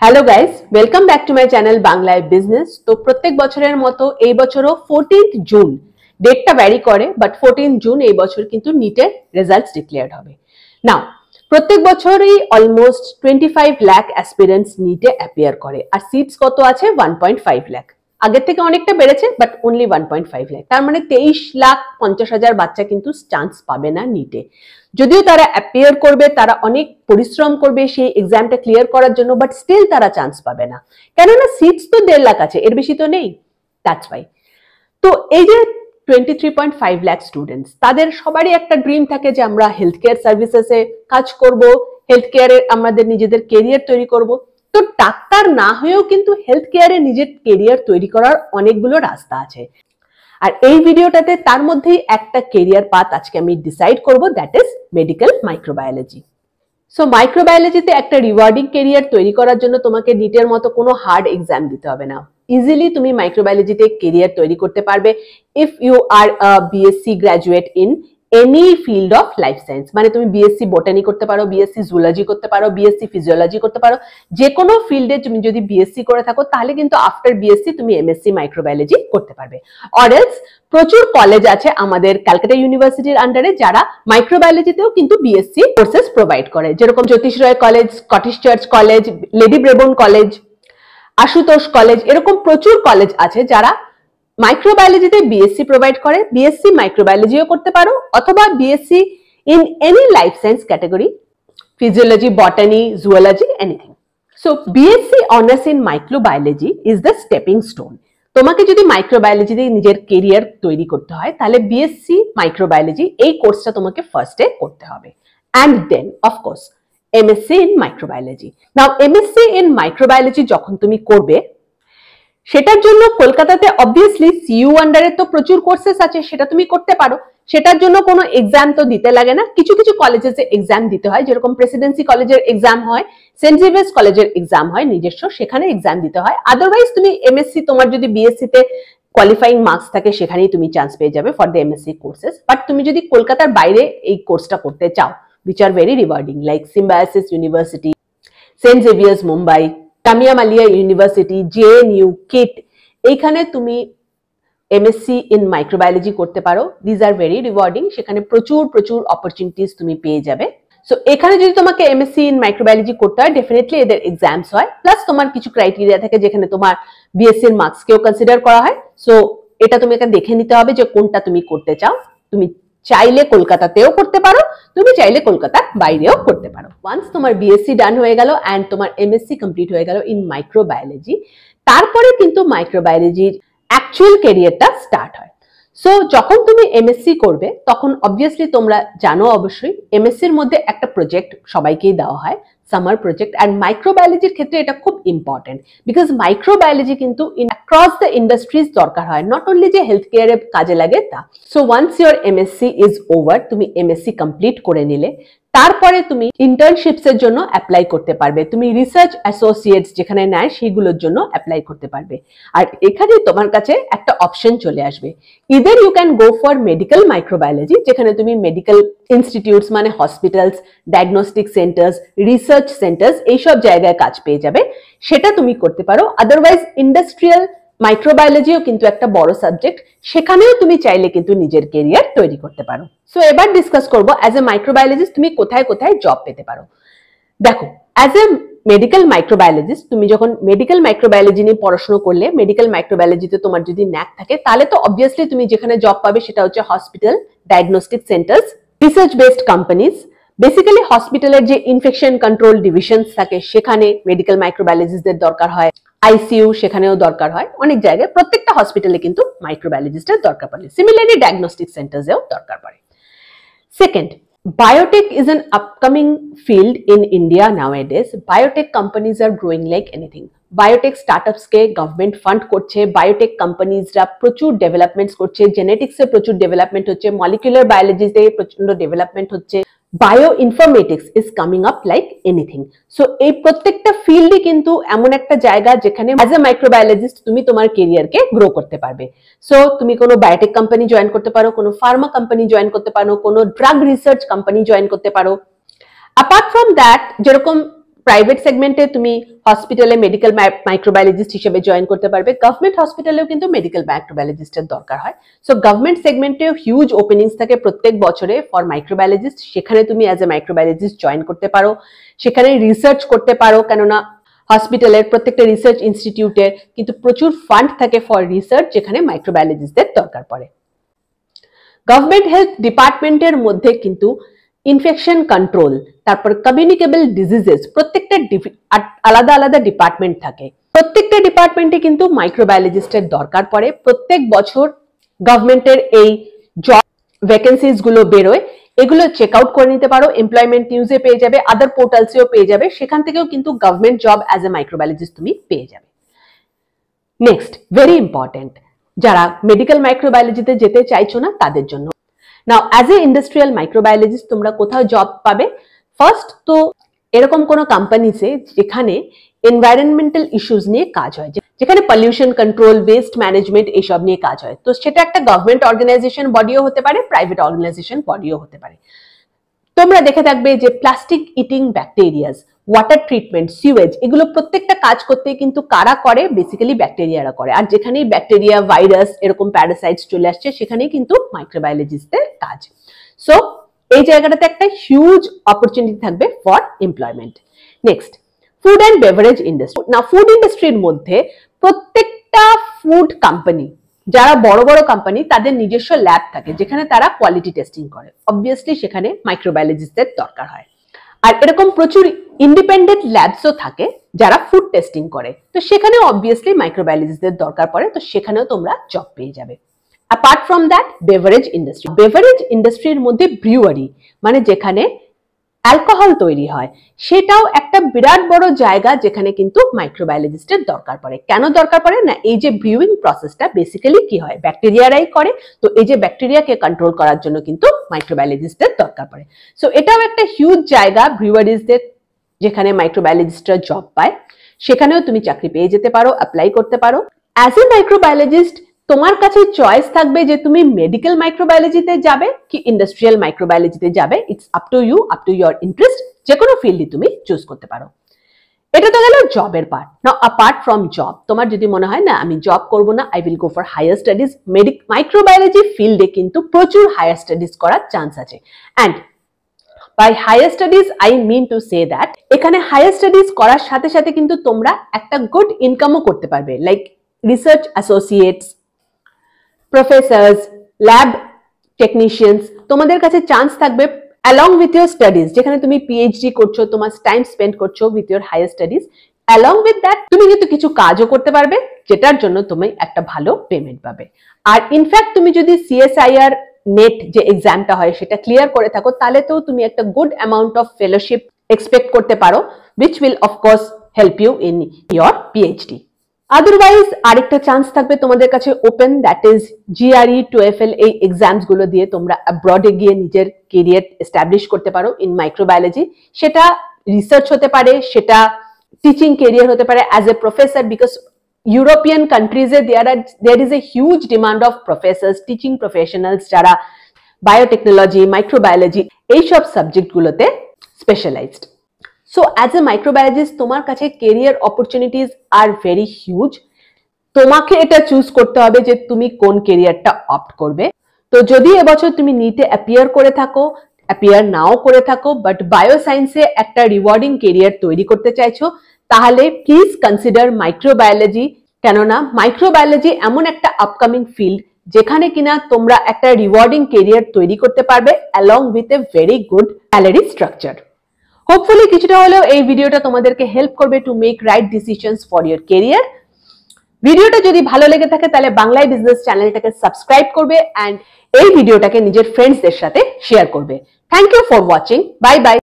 Hello guys, welcome back to my channel বাংলায় business. তো প্রত্যেক বছরের মতো এই বছরও 14th জুন, ডেটটা ভ্যারি করে, বাট 14th জুন এই বছর কিন্তু নিটের রেজাল্টস ডিক্লেয়ার্ড হবে। নাও প্রত্যেক বছরই অলমোস্ট 25 লাখ অ্যাসপিরেন্টস নিটে অ্যাপিয়ার করে, আর সিটস কত আছে 1.5 লাখ। আগের থেকে অনেকটা বেড়েছে, বাট অনলি 1.5 লাখ। তার মানে 23,50,000 বাচ্চা কিন্তু চান্স পাবে না নিটে। যদিও তারা অ্যাপিয়ার করবে, তারা অনেক পরিশ্রম করবে সেই এক্সামটা ক্লিয়ার করার জন্য, বাট স্টিল তারা চান্স পাবে না, কেননা সিটস তো 1.5 লাখ আছে, এর বেশি তো নেই। That's why. তো এই যে 23.5 লাখ স্টুডেন্টস, তাদের সবারই একটা ড্রিম থাকে যে আমরা হেলথ কেয়ার সার্ভিসেসে কাজ করব, হেলথ কেয়ারে আমাদের নিজেদের কেরিয়ার তৈরি করব। তো ডাক্তার না হয়েও কিন্তু হেলথ কেয়ারে নিজের কেরিয়ার তৈরি করার অনেকগুলো রাস্তা আছে, আর এই ভিডিওটাতে তার মধ্যেই একটা কেরিয়ার পাথ আজকে আমি ডিসাইড করব, that is medical microbiology. So মাইক্রোবায়োলজিতে একটা রিওয়ার্ডিং কেরিয়ার তৈরি করার জন্য তোমাকে নিটের মতো কোনো হার্ড এক্সাম দিতে হবে না। ইজিলি তুমি মাইক্রোবায়োলজিতে কেরিয়ার তৈরি করতে পারবে if you are a BSc graduate in any field of life science. মানে তুমি বিএসসি বোটানি করতে পারো, বিএসসি জুলজি করতে পারো, বিএসসি ফিজিওলজি করতে পারো। যে কোনো ফিল্ডে তুমি যদি বিএসসি করে থাকো তাহলে কিন্তু আফটার বিএসসি তুমি এমএসসি মাইক্রোবায়োলজি করতে পারবে। অর এলস প্রচুর কলেজ আছে আমাদের ক্যালকাটা ইউনিভার্সিটির আন্ডারে যারা মাইক্রোবায়োলজিতেও কিন্তু বিএসসি কোর্সেস প্রোভাইড করে, যেরকম Jyotish Roy College, Scottish Church College, Lady Brabourne College, Ashutosh College, এরকম প্রচুর কলেজ আছে যারা মাইক্রোবায়োলজিতে বিএসসি প্রোভাইড করে। বিএসসি মাইক্রোবায়োলজিও করতে পারো, অথবা BSc in any life science category, physiology, botany, zoology, anything. So BSc honours in microbiology is the stepping stone. তোমাকে যদি মাইক্রোবায়োলজিতে নিজের কেরিয়ার তৈরি করতে হয় তাহলে বিএসসি মাইক্রোবায়োলজি এই কোর্সটা তোমাকে ফার্স্টে করতে হবে, and then of course MSc in microbiology. Now MSc in microbiology যখন তুমি করবে, সেটার জন্য কলকাতাতে অবভিয়াসলি সিইউ আন্ডারে তো প্রচুর কোর্সেস আছে, সেটা তুমি করতে পারো। সেটার জন্য কোনো এক্সাম তো দিতে লাগে না, কিছু কিছু কলেজে এক্সাম দিতে হয়, যেরকম প্রেসিডেন্সি কলেজের এক্সাম হয়, সেন্ট জেভিয়ার্স কলেজের এক্সাম হয় নিজস্ব, সেখানে এক্সাম দিতে হয়। আদারওয়াইজ তুমি এমএসসি, তোমার যদি বিএসসি তে কোয়ালিফাইং মার্কস থাকে সেখানেই তুমি চান্স পেয়ে যাবে for the MSc courses. But তুমি যদি কলকাতার বাইরে এই কোর্সটা করতে চাও, which are very rewarding, like Symbiosis University, saint Xavier's Mumbai, Jamia Millia university, JNU, KIIT, এইখানে তুমি এমএসসি ইন মাইক্রোবায়োলজি করতে পারো। দিজ আর ভেরি রিওয়ার্ডিং, সেখানে প্রচুর প্রচুর অপরচুনিটিস তুমি পেয়ে যাবে। সো এখানে যদি তোমাকে এমএসসি ইন মাইক্রোবায়োলজি করতে হয়, ডেফিনেটলি এদের এক্সামস হয়, প্লাস তোমার কিছু ক্রাইটেরিয়া থাকে যেখানে তোমার বিএসসি এর মার্কসকেও কনসিডার করা হয়। সো এটা তুমি একটা দেখে নিতে হবে যে কোনটা তুমি করতে চাও। তুমি চাইলে কলকাতাতেও করতে পারো, তুমি চাইলে কলকাতার বাইরেও করতে পারো। ওয়ান্স তোমার বিএসসি ডান হয়ে গেল অ্যান্ড তোমার এমএসসি কমপ্লিট হয়ে গেল ইন মাইক্রোবায়োলজি, তারপরে কিন্তু মাইক্রোবায়োলজির অ্যাকচুয়াল ক্যারিয়ারটা স্টার্ট হয়। সো যখন তুমি এমএসসি করবে তখন অবভিয়াসলি তোমরা জানো অবশ্যই এমএসসির মধ্যে একটা প্রজেক্ট সবাইকেই দেওয়া হয়, সামার প্রজেক্ট। অ্যান্ড মাইক্রোবায়োলজির ক্ষেত্রে এটা খুব ইম্পর্টেন্ট, বিকজ মাইক্রোবায়োলজি কিন্তু অ্যাক্রস দ্য ইন্ডাস্ট্রিজ দরকার হয়, নট অনলি যে হেলথ কেয়ারে কাজে লাগে তা। So once your MSc is over, তুমি এমএসসি কমপ্লিট করে নিলে, তারপরে তুমি ইন্টার্নশিপস এর জন্য অ্যাপ্লাই করতে পারবে, তুমি রিসার্চ অ্যাসোসিয়েটস যেখানে নেয় সেইগুলোর জন্য অ্যাপ্লাই করতে পারবে। আর এখানে তোমার কাছে একটা অপশন চলে আসবে, either you can go for medical microbiology, যেখানে তুমি মেডিকেল ইনস্টিটিউটস মানে hospitals, diagnostic centres, research centres এইসব জায়গায় কাজ পেয়ে যাবে, সেটা তুমি করতে পারো। আদারওয়াইজ ইন্ডাস্ট্রিয়াল মাইক্রোবায়োলজিও কিন্তু একটা বড় সাবজেক্ট, সেখানেও তুমি চাইলে কিন্তু নিজের কেরিয়ার তৈরি করতে পারো। সো এবার ডিসকাস করবো অ্যাজ এ মাইক্রোবায়োলজিস্ট তুমি কোথায় কোথায় জব পেতে পারো। দেখো, অ্যাজ এ মেডিকেল মাইক্রোবায়োলজিস্ট তুমি যখন মেডিকেল মাইক্রোবায়োলজি নিয়ে পড়াশোনা করলে, মেডিকেল মাইক্রোবায়োলজিতে তোমার যদি ন্যাক থাকে, তাহলে তো অবভিয়াসলি তুমি যেখানে জব পাবে সেটা হচ্ছে hospital, diagnostic centres, research based companies. Basically হসপিটালের যে ইনফেকশন কন্ট্রোল ডিভিশনস থাকে সেখানে মেডিকেল মাইক্রোবায়োলজিস্টদের দরকার হয়, আইসিইউ সেখানেও দরকার হয়, অনেক জায়গায় প্রত্যেকটা হসপিটালে কিন্তু মাইক্রোবায়োলজিস্টের দরকার পড়ে। সিমিলারলি ডায়াগনস্টিক সেন্টার্সেও দরকার পড়ে। Second, biotech is an upcoming field in India nowadays. Biotech companies are growing like anything. Biotech startups K government fund করছে, বায়োটেক কোম্পানিজরা প্রচুর ডেভেলপমেন্টস করছে, জেনেটিক্সে প্রচুর ডেভেলপমেন্ট হচ্ছে, মলিকুলার বায়োলজিতে প্রচন্ড ডেভেলপমেন্ট হচ্ছে, bio informatics is coming up like anything. So এই প্রত্যেকটা ফিল্ডই কিন্তু এমন একটা জায়গা যেখানে অ্যাজ এ মাইক্রোবায়োলজিস্ট তুমি তোমার কেরিয়ারকে গ্রো করতে পারবে। সো তুমি কোনো বায়োটেক কোম্পানি জয়েন করতে পারো, কোনো ফার্মা কোম্পানি জয়েন করতে পারো, কোনো ড্রাগ রিসার্চ কোম্পানি জয়েন করতে পারো। অ্যাপার্ট ফ্রম দ্যাট, যেরকম প্রাইভেট সেগমেন্টে তুমি হসপিটালে মেডিকেল মাইক্রোবায়োলজিস্ট হিসেবে জয়েন করতে পারবে, গভর্নমেন্ট হসপিটালেও কিন্তু মেডিকেল মাইক্রোবায়োলজিস্টের দরকার হয়। সো গভর্নমেন্ট সেগমেন্টেও হিউজ ওপেনিংস থাকে প্রত্যেক বছরে ফর মাইক্রোবায়োলজিস্ট, সেখানে তুমি অ্যাজ এ মাইক্রোবায়োলজিস্ট জয়েন করতে পারো, সেখানে রিসার্চ করতে পারো, কেননা হসপিটালের প্রত্যেকটা রিসার্চ ইনস্টিটিউটের কিন্তু প্রচুর ফান্ড থাকে ফর রিসার্চ যেখানে মাইক্রোবায়োলজিস্টদের দরকার পড়ে। গভর্নমেন্ট হেলথ ডিপার্টমেন্টের মধ্যে কিন্তু ইনফেকশন কন্ট্রোল, তারপর কমিউনিকেবল ডিজিজেস, প্রত্যেকটা আলাদা আলাদা ডিপার্টমেন্ট থাকে। প্রত্যেকটা ডিপার্টমেন্টে কিন্তু মাইক্রোবায়োলজিস্টের দরকার পড়ে। প্রত্যেক বছর গভর্নমেন্টের এই জব ভ্যাকেন্সিজ গুলো বেরোয়, এগুলো চেক আউট করে নিতে পারো, এমপ্লয়মেন্ট নিউজে পেয়ে যাবে, আদার পোর্টালসেও পেয়ে যাবে, সেখান থেকেও কিন্তু government job as a microbiologist তুমি পেয়ে যাবে। নেক্সট, ভেরি ইম্পর্টেন্ট, যারা মেডিকেল মাইক্রোবায়োলজিতে যেতে চাইছো না তাদের জন্য। নাও অ্যাজ এ ইন্ডাস্ট্রিয়াল মাইক্রোবায়োলজিস্ট তোমরা কোথাও জব পাবে? ফার্স্ট তো এরকম কোনো কোম্পানিতে যেখানে এনভায়রনমেন্টাল ইস্যুস নিয়ে কাজ হয়, যেখানে পলিউশন কন্ট্রোল, ওয়েস্ট ম্যানেজমেন্ট এসব নিয়ে কাজ হয়, তো সেটা একটা গভর্নমেন্ট অর্গানাইজেশন বডিও হতে পারে, প্রাইভেট অর্গানাইজেশন বডিও হতে পারে। তোমরা দেখে থাকবে যে plastic eating bacterias, water treatment, sewage, এগুলো প্রত্যেকটা কাজ করতে কিন্তু কারা করে? বেসিক্যালি ব্যাকটেরিয়ারা করে। আর যেখানেই ব্যাকটেরিয়া, ভাইরাস, এরকম প্যারাসাইটস চলে আসছে সেখানেই কিন্তু মাইক্রোবায়োলজিস্টদের কাজ। সো এই জায়গাটাতে একটা হিউজ অপরচুনিটি থাকবে for employment. Next, food and beverage industry. না, ফুড ইন্ডাস্ট্রির মধ্যে প্রত্যেকটা ফুড কোম্পানি, যারা বড় বড় কোম্পানি, তাদের নিজস্ব ল্যাব থাকে যেখানে তারা কোয়ালিটি টেস্টিং করে। অবভিয়াসলি সেখানে মাইক্রোবায়োলজিস্টদের দরকার হয়। আর এরকম প্রচুর ইন্ডিপেন্ডেন্ট ল্যাবসও থাকে যারা ফুড টেস্টিং করে, তো সেখানেও অবভিয়াসলি মাইক্রোবায়োলজিস্টদের দরকার পড়ে, তো সেখানেও তোমরা জব পেয়ে যাবে। Apart from that, beverage industry. Beverage ইন্ডাস্ট্রির মধ্যে ব্রিউয়ারি, মানে যেখানে অ্যালকোহল তৈরি হয়, সেটাও একটা বিরাট বড় জায়গা যেখানে কিন্তু মাইক্রোবায়োলজিস্টের দরকার পড়ে। কেন দরকার পড়ে? না, এই যে ব্রিউইং প্রসেসটা বেসিক্যালি কি হয়, ব্যাকটেরিয়ারাই করে, তো এই যে ব্যাকটেরিয়াকে কন্ট্রোল করার জন্য কিন্তু মাইক্রোবায়োলজিস্টদের দরকার পড়ে। সো এটাও একটা হিউজ জায়গা ব্রিউয়ারিজদের, যেখানে মাইক্রোবায়োলজিস্টরা জব পায়, সেখানেও তুমি চাকরি পেয়ে যেতে পারো, অ্যাপ্লাই করতে পারো। অ্যাজ এ মাইক্রোবায়োলজিস্ট তোমার কাছে চয়েস থাকবে যে তুমি মেডিকেল মাইক্রোবায়োলজিতে যাবে কি ইন্ডাস্ট্রিয়াল মাইক্রোবায়োলজিতে যাবে। It's up to you, up to your interest, যে কোনো ফিল্ডই তুমি চুজ করতে পারো। এটা তো গেল জবের part. Now apart from job, তোমার যদি মনে হয় না আমি জব করব না, I will go for higher studies, microbiology ফিল্ডে কিন্তু প্রচুর হায়ার স্টাডিজ করার চান্স আছে। And by higher studies I mean to say that এখানে হায়ার স্টাডিজ করার সাথে সাথে কিন্তু তোমরা একটা গুড ইনকামও করতে পারবে, like research associates, Professor's, lab technicians, তোমাদের কাছে চান্স থাকবে অ্যালং উইথ ইয়োর স্টাডিজ, যেখানে তুমি পিএইচডি করছো, তোমার টাইম স্পেন্ড করছো with your higher studies. Along with that তুমি কিন্তু কিছু কাজও করতে পারবে, যেটার জন্য তুমি একটা ভালো পেমেন্ট পাবে। আর ইনফ্যাক্ট তুমি যদি সিএসআইআর নেট যে এক্সামটা হয় সেটা ক্লিয়ার করে থাকো, তাহলে তো তুমি একটা good amount of fellowship expect করতে পারো, which will of course help you in your PhD. Otherwise আরেকটা চান্স থাকবে তোমাদের কাছে ওপেন, দ্যাট ইজ জিআরই, টোএফএল, এই এক্সামস গুলো দিয়ে তোমরা অ্যাব্রডে গিয়ে নিজের কেরিয়ার এস্টাবলিশ করতে পারো ইন মাইক্রোবায়োলজি। সেটা রিসার্চ হতে পারে, সেটা টিচিং কেরিয়ার হতে পারে as a professor, because European কান্ট্রিজে there is a huge demand of professors, teaching professionals, যারা বায়োটেকনোলজি, মাইক্রোবায়োলজি এইসব সাবজেক্টগুলোতে specialised. So as a microbiologist তোমার কাছে career opportunities are very huge. তোমাকে এটা চুজ করতে হবে যে তুমি কোন কেরিয়ারটা অপ্ট করবে। তো যদি এবছর তুমি নিটে অ্যাপিয়ার করে থাকো, অ্যাপিয়ার নাও করে থাকো, বাট বায়োসায়েন্সে একটা রিওয়ার্ডিং কেরিয়ার তৈরি করতে চাইছো, তাহলে প্লিজ কনসিডার মাইক্রোবায়োলজি। কেননা মাইক্রোবায়োলজি এমন একটা আপকামিং ফিল্ড যেখানে কিনা তোমরা একটা রিওয়ার্ডিং কেরিয়ার তৈরি করতে পারবে along with a very good salary structure. Hopefully কিছুটা হলেও এই ভিডিওটা তোমাদেরকে হেল্প করবে to make right decisions for your career. ভিডিওটা যদি ভালো লেগে থাকে তাহলে বাংলায় বিজনেস চ্যানেলটাকে সাবস্ক্রাইব করবে অ্যান্ড এই ভিডিওটাকে নিজের ফ্রেন্ডসদের সাথে শেয়ার করবে। Thank you for watching. Bye by.